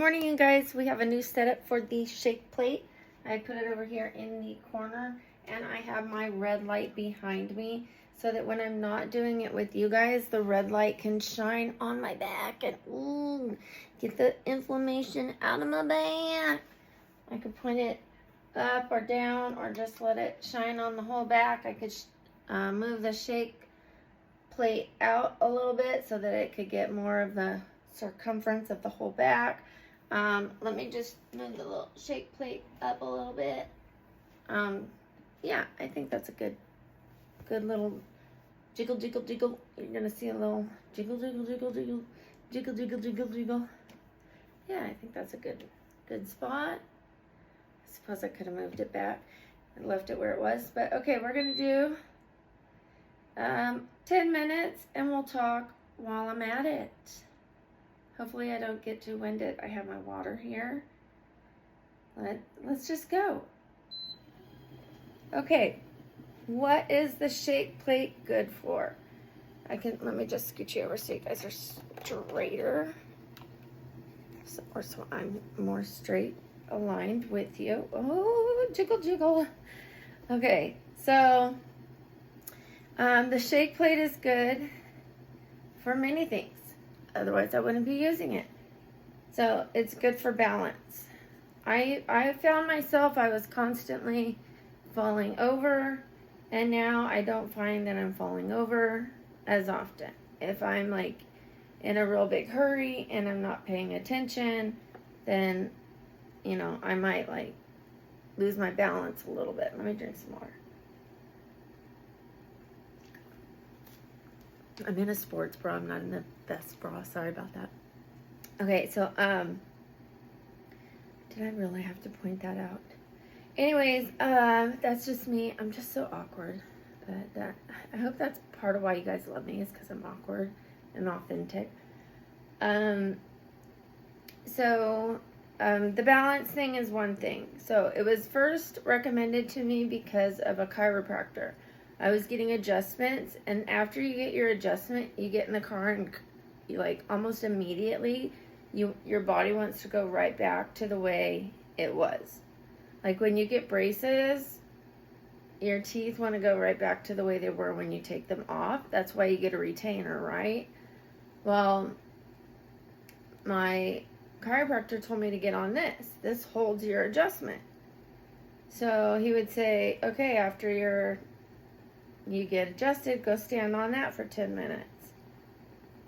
morning, you guys. We have a new setup for the shake plate. I put it over here in the corner, and I have my red light behind me so that when I'm not doing it with you guys, the red light can shine on my back and get the inflammation out of my back. I could point it up or down or just let it shine on the whole back. I could move the shake plate out a little bit so that it could get more of the circumference of the whole back. Let me just move the little shake plate up a little bit. Yeah, I think that's a good little jiggle, jiggle, jiggle. You're gonna see a little jiggle, jiggle, jiggle, jiggle, jiggle, jiggle, jiggle, jiggle. Yeah, I think that's a good spot. I suppose I could have moved it back and left it where it was, but okay, we're gonna do 10 minutes and we'll talk while I'm at it. Hopefully I don't get too winded. I have my water here. Let's just go. Okay, what is the shake plate good for? Let me just scoot you over so you guys are straighter. So I'm more straight aligned with you. Oh, jiggle, jiggle. Okay, so the shake plate is good for many things. Otherwise, I wouldn't be using it. So it's good for balance. I found myself, I was constantly falling over, and now I don't find that I'm falling over as often. If I'm like in a real big hurry and I'm not paying attention, then, you know, I might like lose my balance a little bit. Let me drink some water. I'm in a sports bra. I'm not in the best bra. Sorry about that. Okay, so, did I really have to point that out? Anyways, that's just me. I'm just so awkward. I hope that's part of why you guys love me, is because I'm awkward and authentic. The balance thing is one thing. So it was first recommended to me because of a chiropractor. I was getting adjustments, and after you get your adjustment, you get in the car and you like almost immediately your body wants to go right back to the way it was. Like when you get braces, your teeth want to go right back to the way they were when you take them off. That's why you get a retainer, right? Well, my chiropractor told me to get on this. This holds your adjustment. So he would say, okay, after you get adjusted, go stand on that for 10 minutes.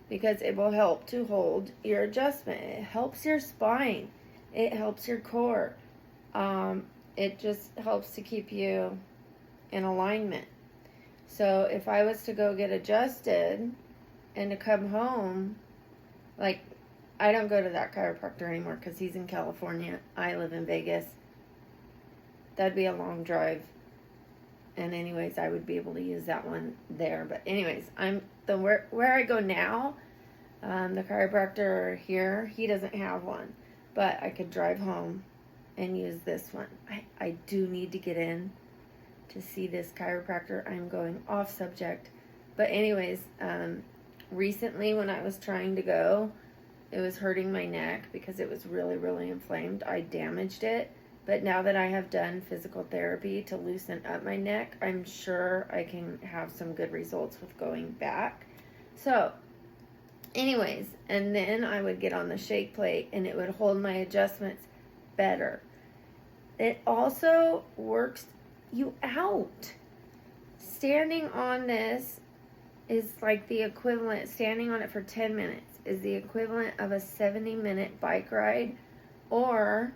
Because it will help to hold your adjustment. It helps your spine. It helps your core. It just helps to keep you in alignment. So if I was to go get adjusted and to come home, like, I don't go to that chiropractor anymore because he's in California. I live in Vegas. That'd be a long drive. And anyways, I would be able to use that one there. But anyways, where I go now, the chiropractor here, he doesn't have one. But I could drive home and use this one. I do need to get in to see this chiropractor. I'm going off subject. But anyways, recently when I was trying to go, it was hurting my neck because it was really, really inflamed. I damaged it. But now that I have done physical therapy to loosen up my neck, I'm sure I can have some good results with going back. So, anyways, and then I would get on the shake plate and it would hold my adjustments better. It also works you out. Standing on this is like the equivalent, standing on it for 10 minutes is the equivalent of a 70-minute bike ride or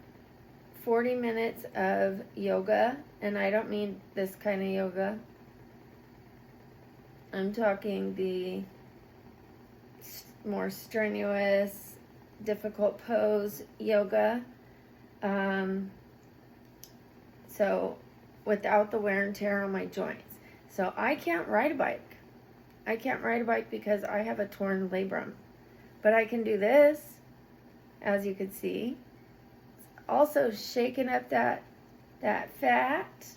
40 minutes of yoga, and I don't mean this kind of yoga. I'm talking the more strenuous, difficult pose yoga. So without the wear and tear on my joints. So I can't ride a bike. I can't ride a bike because I have a torn labrum. But I can do this, as you can see. Also shaking up that fat.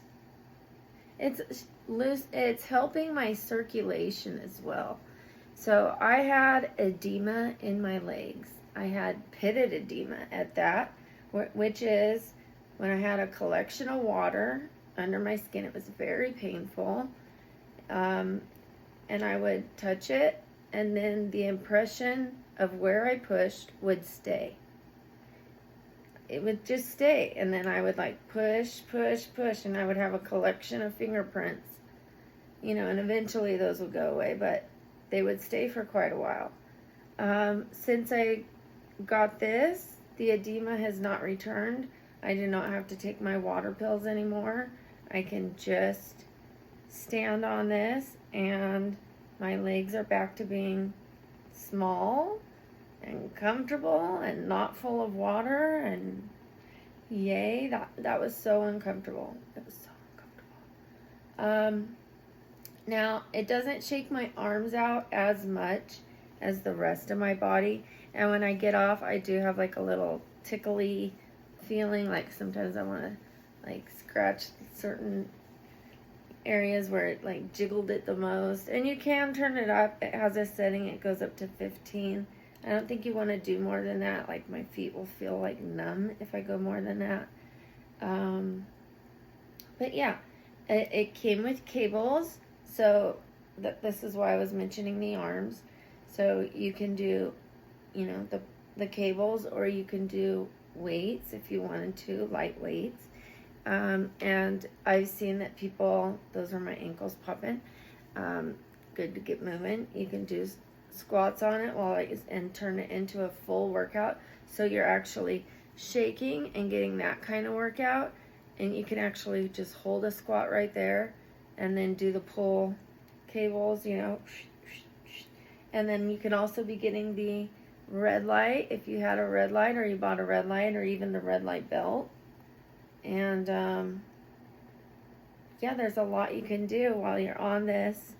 It's helping my circulation as well. So I had edema in my legs I had pitted edema at that, which is when I had a collection of water under my skin. It was very painful. And I would touch it, and then the impression of where I pushed would stay. It would just stay, and then I would like push, and I would have a collection of fingerprints, and eventually those would go away, but they would stay for quite a while. Since I got this, the edema has not returned. I do not have to take my water pills anymore. I can just stand on this, and my legs are back to being small and comfortable and not full of water, and yay, that was so uncomfortable. It was so uncomfortable. Now, it doesn't shake my arms out as much as the rest of my body, and when I get off, I do have like a little tickly feeling, like sometimes I want to like scratch certain areas where it like jiggled it the most. And you can turn it up. It has a setting, it goes up to 15. I don't think you want to do more than that. Like my feet will feel like numb if I go more than that. But yeah, it came with cables. So this is why I was mentioning the arms. So you can do, the cables, or you can do weights if you wanted to, light weights. And I've seen that people, those are my ankles popping. Good to get moving. You can do squats on it and turn it into a full workout, so you're actually shaking and getting that kind of workout. And you can actually just hold a squat right there and then do the pull cables, and then you can also be getting the red light if you had a red light, or you bought a red light, or even the red light belt. And yeah, there's a lot you can do while you're on this.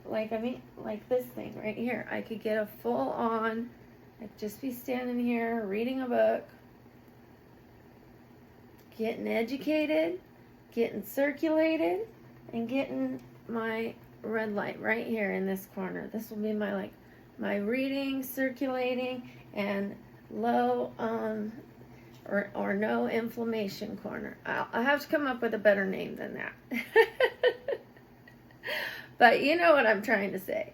Like this thing right here. I could get a full on, I'd just be standing here reading a book, getting educated, getting circulated, and getting my red light right here in this corner. This will be my reading, circulating, and low or no inflammation corner. I'll have to come up with a better name than that. But you know what I'm trying to say.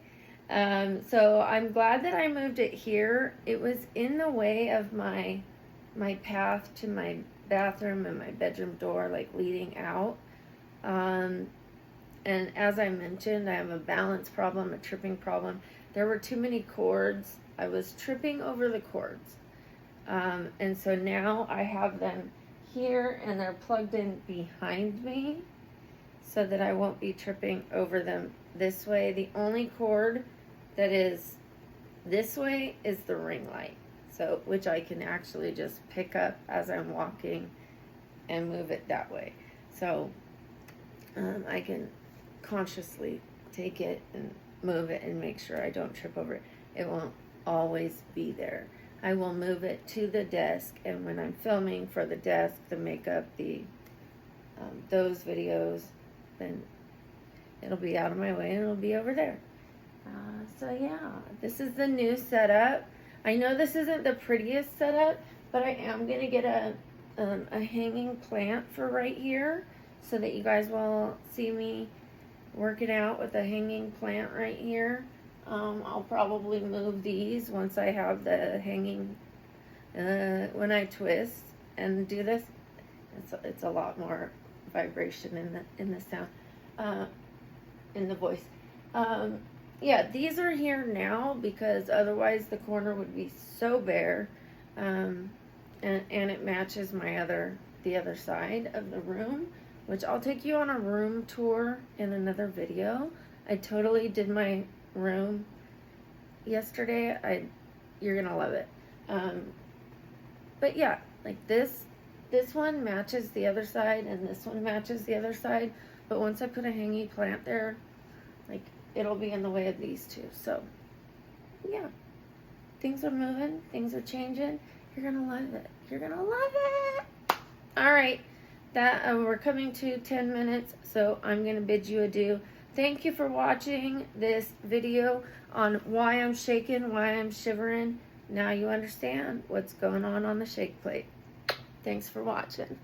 So I'm glad that I moved it here. It was in the way of my path to my bathroom and my bedroom door, like leading out. And as I mentioned, I have a balance problem, a tripping problem. There were too many cords. I was tripping over the cords. And so now I have them here, and they're plugged in behind me, so that I won't be tripping over them this way. The only cord that is this way is the ring light, so which I can actually just pick up as I'm walking and move it that way. So I can consciously take it and move it and make sure I don't trip over it. It won't always be there. I will move it to the desk, and when I'm filming for the desk, the makeup, those videos, then it'll be out of my way and it'll be over there. So yeah, this is the new setup. I know this isn't the prettiest setup, but I am gonna get a hanging plant for right here, so that you guys will see me working out with a hanging plant right here. I'll probably move these once I have the hanging. When I twist and do this, it's a lot more vibration in the sound, in the voice. Yeah, these are here now because otherwise the corner would be so bare, and it matches the other side of the room, which I'll take you on a room tour in another video. I totally did my room yesterday. You're gonna love it. But yeah, like this one matches the other side, and this one matches the other side, but once I put a hanging plant there, like, it'll be in the way of these two. So yeah, things are moving, things are changing. You're gonna love it. You're gonna love it. All right, we're coming to 10 minutes, so I'm gonna bid you adieu. Thank you for watching this video on why I'm shaking, why I'm shivering, Now you understand what's going on the shake plate. Thanks for watching.